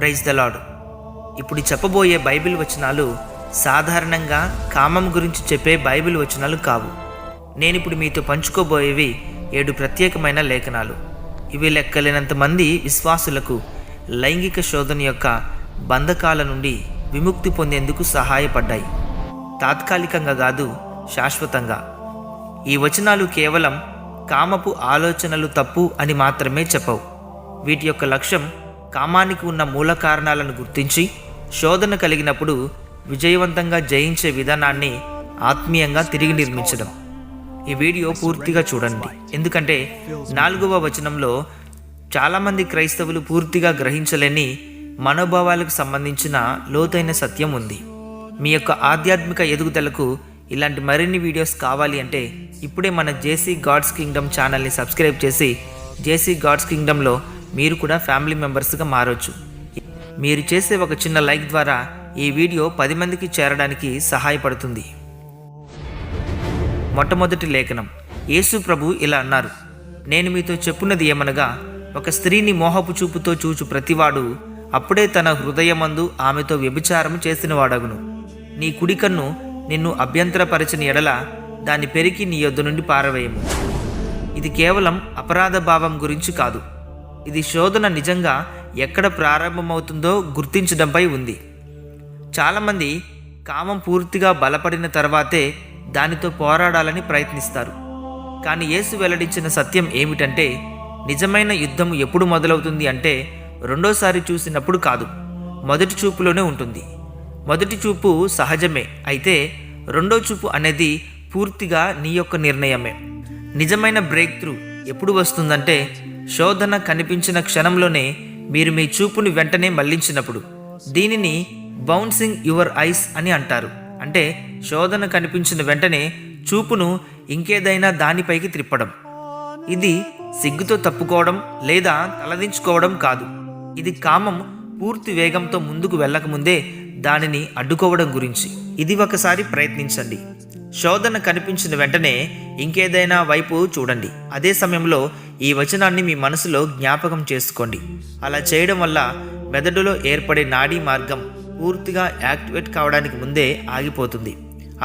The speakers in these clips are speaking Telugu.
Praise the lord. ఇప్పుడు చెప్పబోయే బైబిల్ వచనాలు సాధారణంగా కామం గురించి చెప్పే బైబిల్ వచనాలు కావు. నేనిప్పుడు మీతో పంచుకోబోయేవి 7 ప్రత్యేకమైన లేఖనాలు. ఇవి లెక్కలేనంత మంది విశ్వాసులకు లైంగిక శోధన యొక్క బంధకాల నుండి విముక్తి పొందేందుకు సహాయపడ్డాయి. తాత్కాలికంగా కాదు, శాశ్వతంగా. ఈ వచనాలు కేవలం కామపు ఆలోచనలు తప్పు అని మాత్రమే చెప్పవు. వీటి యొక్క లక్ష్యం కామానికి ఉన్న మూల కారణాలను గుర్తించి శోధన కలిగినప్పుడు విజయవంతంగా జయించే విధానాన్ని ఆత్మీయంగా తిరిగి నిర్మించడం. ఈ వీడియో పూర్తిగా చూడండి, ఎందుకంటే 4వ వచనంలో చాలామంది క్రైస్తవులు పూర్తిగా గ్రహించలేని మనోభావాలకు సంబంధించిన లోతైన సత్యం ఉంది. మీ యొక్క ఆధ్యాత్మిక ఎదుగుదలకు ఇలాంటి మరిన్ని వీడియోస్ కావాలి అంటే ఇప్పుడే మన జేసీ గాడ్స్ కింగ్డమ్ ఛానల్ని సబ్స్క్రైబ్ చేసి జేసీ గాడ్స్ కింగ్డమ్లో మీరు కూడా ఫ్యామిలీ మెంబర్స్గా మారవచ్చు. మీరు చేసే ఒక చిన్న లైక్ ద్వారా ఈ వీడియో 10 మందికి చేరడానికి సహాయపడుతుంది. మొట్టమొదటి లేఖనం. యేసు ప్రభు ఇలా అన్నారు, నేను మీతో చెప్పున్నది ఏమనగా, ఒక స్త్రీని మోహపు చూపుతో చూచు ప్రతివాడు అప్పుడే తన హృదయమందు ఆమెతో వ్యభిచారం చేసినవాడగును. నీ కుడి కన్ను నిన్ను అభ్యంతరపరచని ఎడల దాన్ని పెరికి నీ యొద్ద నుండి పారవేయము. ఇది కేవలం అపరాధ భావం గురించి కాదు. ఇది శోధన నిజంగా ఎక్కడ ప్రారంభమవుతుందో గుర్తించడంపై ఉంది. చాలామంది కామం పూర్తిగా బలపడిన తర్వాతే దానితో పోరాడాలని ప్రయత్నిస్తారు. కానీ యేసు వెల్లడించిన సత్యం ఏమిటంటే, నిజమైన యుద్ధం ఎప్పుడు మొదలవుతుంది అంటే రెండోసారి చూసినప్పుడు కాదు, మొదటి చూపులోనే ఉంటుంది. మొదటి చూపు సహజమే, అయితే రెండో చూపు అనేది పూర్తిగా నీ యొక్క నిర్ణయమే. నిజమైన బ్రేక్ త్రూ ఎప్పుడు వస్తుందంటే, శోధన కనిపించిన క్షణంలోనే మీరు మీ చూపుని వెంటనే మళ్లించినప్పుడు. దీనిని బౌన్సింగ్ యువర్ ఐస్ అని అంటారు. అంటే శోధన కనిపించిన వెంటనే చూపును ఇంకేదైనా దానిపైకి త్రిప్పడం. ఇది సిగ్గుతో తప్పుకోవడం లేదా తలదించుకోవడం కాదు. ఇది కామం పూర్తి వేగంతో ముందుకు వెళ్ళకముందే దానిని అడ్డుకోవడం గురించి. ఇది ఒకసారి ప్రయత్నించండి. శోధన కనిపించిన వెంటనే ఇంకేదైనా వైపు చూడండి. అదే సమయంలో ఈ వచనాన్ని మీ మనసులో జ్ఞాపకం చేసుకోండి. అలా చేయడం వల్ల మెదడులో ఏర్పడే నాడీ మార్గం పూర్తిగా యాక్టివేట్ కావడానికి ముందే ఆగిపోతుంది.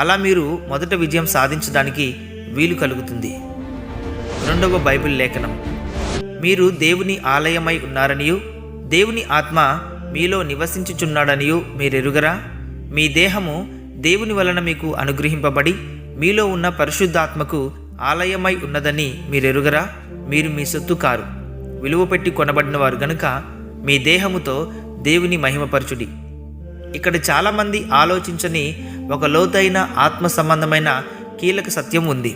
అలా మీరు మొదట విజయం సాధించడానికి వీలు కలుగుతుంది. 2వ బైబిల్ లేఖనం. మీరు దేవుని ఆలయమై ఉన్నారనియు దేవుని ఆత్మ మీలో నివసించుచున్నాడనియు మీరెరుగరా? మీ దేహము దేవుని వలన మీకు అనుగ్రహింపబడి మీలో ఉన్న పరిశుద్ధాత్మకు ఆలయమై ఉన్నదని మీరెరుగరా? మీరు మీ సొత్తు కారు, విలువ పెట్టి కొనబడిన వారు గనుక మీ దేహముతో దేవుని మహిమపరచుడి. ఇక్కడ చాలామంది ఆలోచించని ఒక లోతైన ఆత్మ సంబంధమైన కీలక సత్యం ఉంది.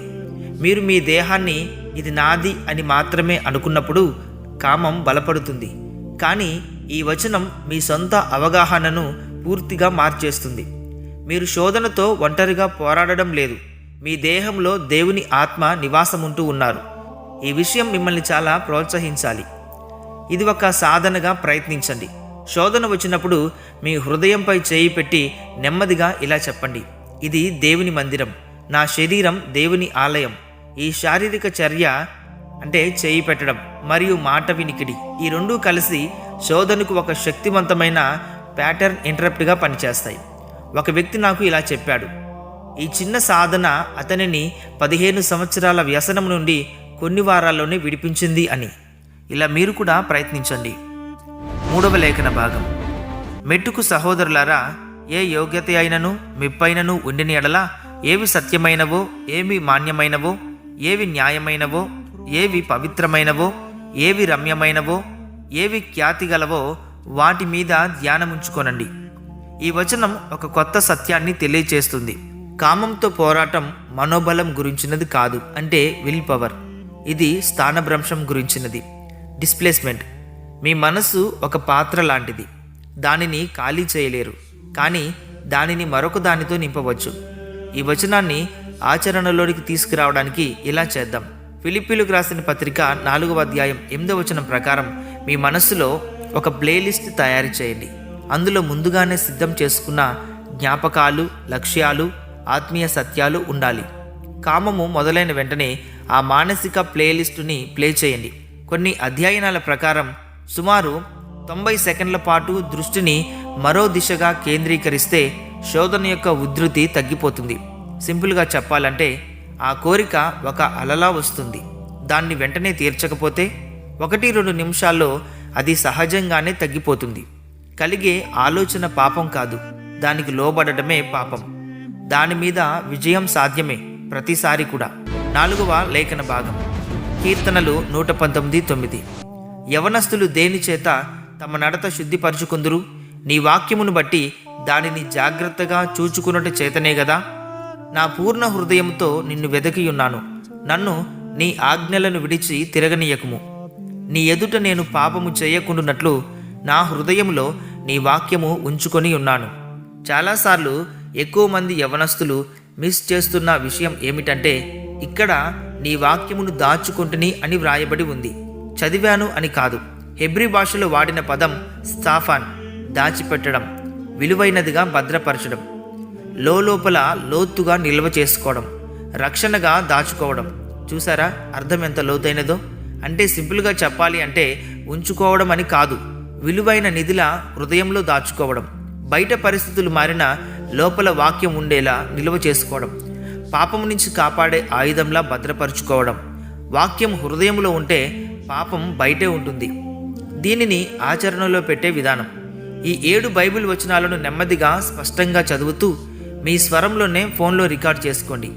మీరు మీ దేహాన్ని ఇది నాది అని మాత్రమే అనుకున్నప్పుడు కామం బలపడుతుంది. కానీ ఈ వచనం మీ సొంత అవగాహనను పూర్తిగా మార్చేస్తుంది. మీరు శోధనతో ఒంటరిగా పోరాడడం లేదు. మీ దేహంలో దేవుని ఆత్మ నివాసముంటూ ఉన్నారు. ఈ విషయం మిమ్మల్ని చాలా ప్రోత్సహించాలి. ఇది ఒక సాధనగా ప్రయత్నించండి. శోధన వచ్చినప్పుడు మీ హృదయంపై చేయి పెట్టి నెమ్మదిగా ఇలా చెప్పండి, ఇది దేవుని మందిరం, నా శరీరం దేవుని ఆలయం. ఈ శారీరక చర్య అంటే చేయి పెట్టడం మరియు మాట వినికిడి, ఈ రెండూ కలిసి శోధనకు ఒక శక్తివంతమైన ప్యాటర్న్ ఇంటరప్ట్గా పనిచేస్తాయి. ఒక వ్యక్తి నాకు ఇలా చెప్పాడు, ఈ చిన్న సాధన అతనిని 15 సంవత్సరాల వ్యసనం నుండి కొన్ని వారాల్లోనే విడిపించింది అని. ఇలా మీరు కూడా ప్రయత్నించండి. 3వ లేఖన భాగం. మెట్టుకు సహోదరులారా, ఏ యోగ్యత అయినను మెప్పైనను ఉండిన ఎడల ఏవి సత్యమైనవో, ఏవి మాన్యమైనవో, ఏవి న్యాయమైనవో, ఏవి పవిత్రమైనవో, ఏవి రమ్యమైనవో, ఏవి ఖ్యాతి గలవో వాటి మీద ధ్యానముంచుకోనండి. ఈ వచనం ఒక కొత్త సత్యాన్ని తెలియచేస్తుంది. కామంతో పోరాటం మనోబలం గురించినది కాదు, అంటే విల్ పవర్. ఇది స్థానభ్రంశం గురించినది, డిస్ప్లేస్మెంట్. మీ మనసు ఒక పాత్ర లాంటిది. దానిని ఖాళీ చేయలేరు, కానీ దానిని మరొక దానితో నింపవచ్చు. ఈ వచనాన్ని ఆచరణలోనికి తీసుకురావడానికి ఇలా చేద్దాం. ఫిలిప్పీలకు రాసిన పత్రిక 4వ అధ్యాయం 8వ వచనం ప్రకారం మీ మనస్సులో ఒక ప్లేలిస్ట్ తయారు చేయండి. అందులో ముందుగానే సిద్ధం చేసుకున్న జ్ఞాపకాలు, లక్ష్యాలు, ఆత్మీయ సత్యాలు ఉండాలి. కామము మొదలైన వెంటనే ఆ మానసిక ప్లేలిస్టుని ప్లే చేయండి. కొన్ని అధ్యయనాల ప్రకారం సుమారు 90 సెకండ్ల పాటు దృష్టిని మరో దిశగా కేంద్రీకరిస్తే శోధన యొక్క ఉధృతి తగ్గిపోతుంది. సింపుల్గా చెప్పాలంటే ఆ కోరిక ఒక అలలా వస్తుంది. దాన్ని వెంటనే తీర్చకపోతే 1-2 నిమిషాల్లో అది సహజంగానే తగ్గిపోతుంది. కలిగే ఆలోచన పాపం కాదు, దానికి లోబడటమే పాపం. దాని మీద విజయం సాధ్యమే ప్రతిసారి కూడా. 4వ లేఖన భాగం, కీర్తనలు 119:9. యవనస్తులు దేని చేత తమ నడత శుద్ధిపరచుకుందురు? నీ వాక్యమును బట్టి దానిని జాగ్రత్తగా చూచుకున్నట్టు చేతనే గదా. నా పూర్ణ హృదయంతో నిన్ను వెదకియున్నాను. నన్ను నీ ఆజ్ఞలను విడిచి తిరగనీయకుము. నీ ఎదుట నేను పాపము చేయకుండునట్లు నా హృదయంలో నీ వాక్యము ఉంచుకొని ఉన్నాను. చాలాసార్లు ఎక్కువ మంది యవనస్తులు మిస్ చేస్తున్న విషయం ఏమిటంటే, ఇక్కడ నీ వాక్యమును దాచుకుంటుని అని వ్రాయబడి ఉంది, చదివాను అని కాదు. హెబ్రీ భాషలో వాడిన పదం స్టాఫాన్, దాచిపెట్టడం, విలువైనదిగా భద్రపరచడం, లోపల లోతుగా నిల్వ చేసుకోవడం, రక్షణగా దాచుకోవడం. చూసారా అర్థం ఎంత లోతైనదో? అంటే సింపుల్గా చెప్పాలి అంటే ఉంచుకోవడం అని కాదు, విలువైన నిధిలా హృదయంలో దాచుకోవడం. బయట పరిస్థితులు మారినా లోపల వాక్యం ఉండేలా నిల్వ చేసుకోవడం, పాపం నుంచి కాపాడే ఆయుధంలా భద్రపరుచుకోవడం. వాక్యం హృదయంలో ఉంటే పాపం బయటే ఉంటుంది. దీనిని ఆచరణలో పెట్టే విధానం. ఈ 7 బైబిల్ వచనాలను నెమ్మదిగా స్పష్టంగా చదువుతూ మీ స్వరంలోనే ఫోన్లో రికార్డ్ చేసుకోండి.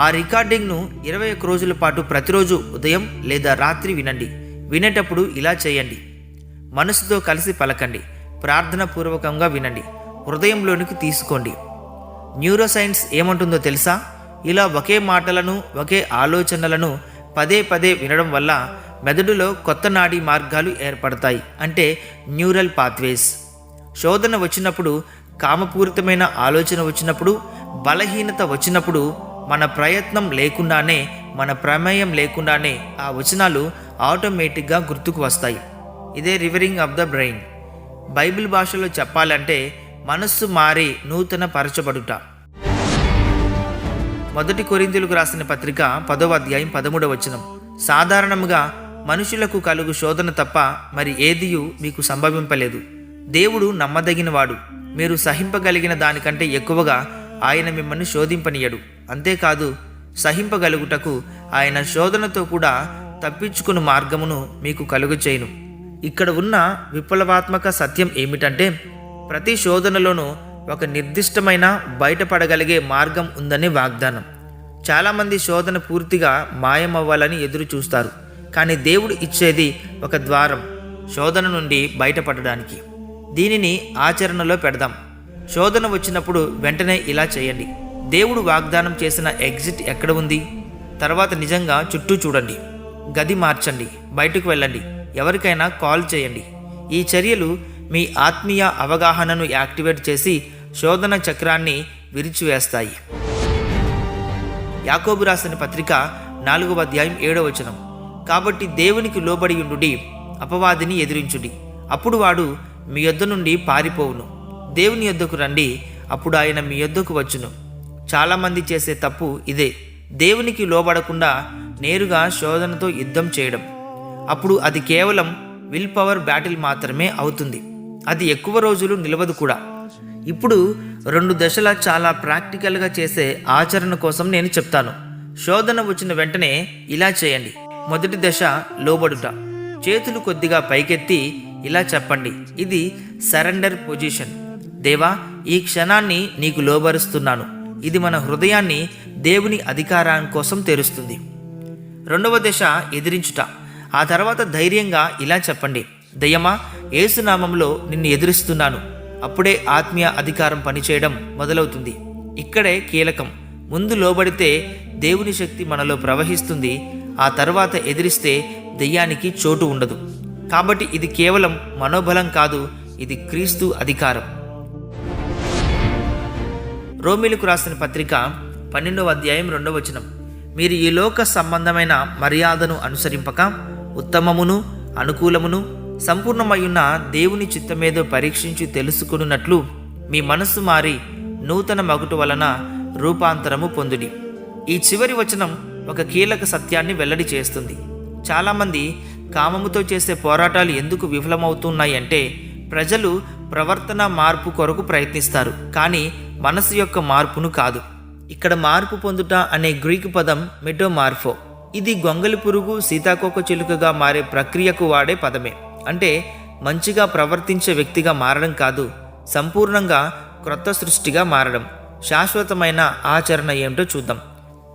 ఆ రికార్డింగ్ను 21 రోజుల పాటు ప్రతిరోజు ఉదయం లేదా రాత్రి వినండి. వినేటప్పుడు ఇలా చేయండి. మనసుతో కలిసి పలకండి, ప్రార్థన పూర్వకంగా వినండి, హృదయంలోనికి తీసుకోండి. న్యూరోసైన్స్ ఏమంటుందో తెలుసా? ఇలా ఒకే మాటలను, ఒకే ఆలోచనలను పదే వినడం వల్ల మెదడులో కొత్త నాడీ మార్గాలు ఏర్పడతాయి, అంటే న్యూరల్ పాత్వేస్. శోధన వచ్చినప్పుడు, కామపూరితమైన ఆలోచన వచ్చినప్పుడు, బలహీనత వచ్చినప్పుడు మన ప్రయత్నం లేకుండానే, మన ప్రమేయం లేకుండానే ఆ వచనాలు ఆటోమేటిక్గా గుర్తుకు వస్తాయి. ఇదే రివరింగ్ ఆఫ్ ద బ్రెయిన్. బైబిల్ భాషలో చెప్పాలంటే మనస్సు మారి నూతన పరచబడుట. 1 కొరింథీయులకు రాసిన పత్రిక 10వ అధ్యాయం 13వ వచనం, సాధారణంగా మనుషులకు కలుగు శోధన తప్ప మరి ఏదియూ మీకు సంభవింపలేదు. దేవుడు నమ్మదగినవాడు, మీరు సహింపగలిగిన దానికంటే ఎక్కువగా ఆయన మిమ్మల్ని శోధింపనీయడు. అంతేకాదు, సహింపగలుగుటకు ఆయన శోధనతో కూడా తప్పించుకుని మార్గమును మీకు కలుగచేయును. ఇక్కడ ఉన్న విప్లవాత్మక సత్యం ఏమిటంటే, ప్రతి శోధనలోనూ ఒక నిర్దిష్టమైన బయటపడగలిగే మార్గం ఉందనే వాగ్దానం. చాలామంది శోధన పూర్తిగా మాయమవ్వాలని ఎదురు చూస్తారు, కానీ దేవుడు ఇచ్చేది ఒక ద్వారం శోధన నుండి బయటపడడానికి. దీనిని ఆచరణలో పెడదాం. శోధన వచ్చినప్పుడు వెంటనే ఇలా చేయండి. దేవుడు వాగ్దానం చేసిన ఎగ్జిట్ ఎక్కడ ఉంది? తర్వాత నిజంగా చుట్టూ చూడండి, గది మార్చండి, బయటకు వెళ్ళండి, ఎవరికైనా కాల్ చేయండి. ఈ చర్యలు మీ ఆత్మీయ అవగాహనను యాక్టివేట్ చేసి శోధన చక్రాన్ని విరిచివేస్తాయి. యాకోబు రాసిన పత్రిక 4వ అధ్యాయం 7వ వచనం, కాబట్టి దేవునికి లోబడి ఉండుడి, అపవాదిని ఎదిరించుడి, అప్పుడు వాడు మీ యొద్ద నుండి పారిపోవును. దేవుని యొద్దకు రండి, అప్పుడు ఆయన మీ యొద్దకు వచ్చును. చాలామంది చేసే తప్పు ఇదే, దేవునికి లోబడకుండా నేరుగా శోధనతో యుద్ధం చేయడం. అప్పుడు అది కేవలం విల్ పవర్ బ్యాటిల్ మాత్రమే అవుతుంది. అది ఎక్కువ రోజులు నిలవదు కూడా. ఇప్పుడు 2 దశల చాలా ప్రాక్టికల్గా చేసే ఆచరణ కోసం నేను చెప్తాను. శోధన వచ్చిన వెంటనే ఇలా చేయండి. 1వ దశ, లోబడుట. చేతులు కొద్దిగా పైకెత్తి ఇలా చెప్పండి, ఇది సరెండర్ పొజిషన్. దేవా, ఈ క్షణాన్ని నీకు లోబరుస్తున్నాను. ఇది మన హృదయాన్ని దేవుని అధికారం కోసం తెరుస్తుంది. 2వ దశ, ఎదిరించుట. ఆ తర్వాత ధైర్యంగా ఇలా చెప్పండి, దయ్యమా, యేసునామంలో నిన్ను ఎదురిస్తున్నాను. అప్పుడే ఆత్మీయ అధికారం పనిచేయడం మొదలవుతుంది. ఇక్కడే కీలకం. ముందు లోబడితే దేవుని శక్తి మనలో ప్రవహిస్తుంది. ఆ తర్వాత ఎదిరిస్తే దెయ్యానికి చోటు ఉండదు. కాబట్టి ఇది కేవలం మనోబలం కాదు, ఇది క్రీస్తు అధికారం. రోమీలకు రాసిన పత్రిక 12వ అధ్యాయం 2వ వచనం, మీరు ఈ లోక సంబంధమైన మర్యాదను అనుసరింపక ఉత్తమమును అనుకూలమును సంపూర్ణమయ్యున్న దేవుని చిత్తమేదో పరీక్షించి తెలుసుకున్నట్లు మీ మనస్సు మారి నూతన మగుటు వలన రూపాంతరము పొందుడి. ఈ చివరి వచనం ఒక కీలక సత్యాన్ని వెల్లడి చేస్తుంది. చాలామంది కామముతో చేసే పోరాటాలు ఎందుకు విఫలమవుతున్నాయంటే ప్రజలు ప్రవర్తన మార్పు కొరకు ప్రయత్నిస్తారు, కానీ మనసు యొక్క మార్పును కాదు. ఇక్కడ మార్పు పొందుట అనే గ్రీకు పదం మెటోమార్ఫో. ఇది గొంగలి పురుగు సీతాకోక చిలుకగా మారే ప్రక్రియకు వాడే పదమే. అంటే మంచిగా ప్రవర్తించే వ్యక్తిగా మారడం కాదు, సంపూర్ణంగా క్రొత్త సృష్టిగా మారడం. శాశ్వతమైన ఆచరణ ఏమిటో చూద్దాం.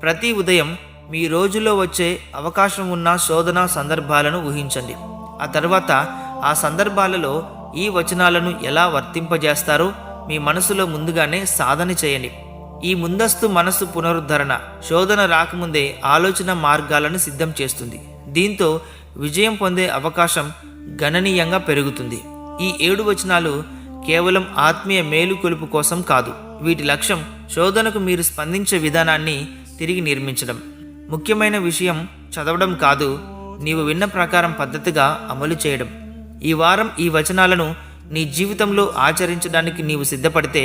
ప్రతి ఉదయం మీ రోజులో వచ్చే అవకాశం ఉన్న శోధన సందర్భాలను ఊహించండి. ఆ తర్వాత ఆ సందర్భాలలో ఈ వచనాలను ఎలా వర్తింపజేస్తారో మీ మనసులో ముందుగానే సాధన చేయండి. ఈ ముందస్తు మనసు పునరుద్ధరణ శోధన రాకముందే ఆలోచన మార్గాలను సిద్ధం చేస్తుంది. దీంతో విజయం పొందే అవకాశం గణనీయంగా పెరుగుతుంది. ఈ 7 వచనాలు కేవలం ఆత్మీయ మేలుకొలుపు కోసం కాదు. వీటి లక్ష్యం శోధనకు మీరు స్పందించే విధానాన్ని తిరిగి నిర్మించడం. ముఖ్యమైన విషయం చదవడం కాదు, నీవు విన్న ప్రకారం పద్ధతిగా అమలు చేయడం. ఈ వారం ఈ వచనాలను నీ జీవితంలో ఆచరించడానికి నీవు సిద్ధపడితే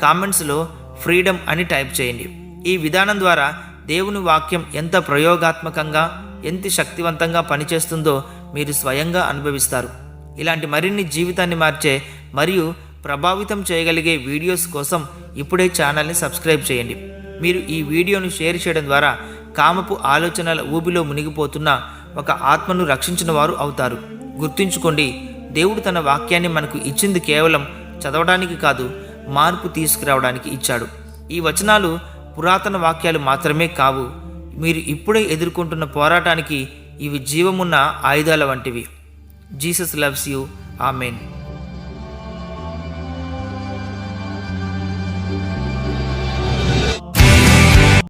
కామెంట్స్లో ఫ్రీడమ్ అని టైప్ చేయండి. ఈ విధానం ద్వారా దేవుని వాక్యం ఎంత ప్రయోగాత్మకంగా, ఎంత శక్తివంతంగా పనిచేస్తుందో మీరు స్వయంగా అనుభవిస్తారు. ఇలాంటి మరిన్ని జీవితాన్ని మార్చే మరియు ప్రభావితం చేయగలిగే వీడియోస్ కోసం ఇప్పుడే ఛానల్ని సబ్స్క్రైబ్ చేయండి. మీరు ఈ వీడియోను షేర్ చేయడం ద్వారా కామపు ఆలోచనల ఊబిలో మునిగిపోతున్న ఒక ఆత్మను రక్షించిన వారు అవుతారు. గుర్తుంచుకోండి, దేవుడు తన వాక్యాన్ని మనకు ఇచ్చింది కేవలం చదవడానికి కాదు, మార్పు తీసుకురావడానికి ఇచ్చాడు. ఈ వచనాలు పురాతన వాక్యాలు మాత్రమే కావు, మీరు ఇప్పుడే ఎదుర్కొంటున్న పోరాటానికి ఇవి జీవమున్న ఆయుధాల వంటివి. Jesus loves you. ఆమెన్.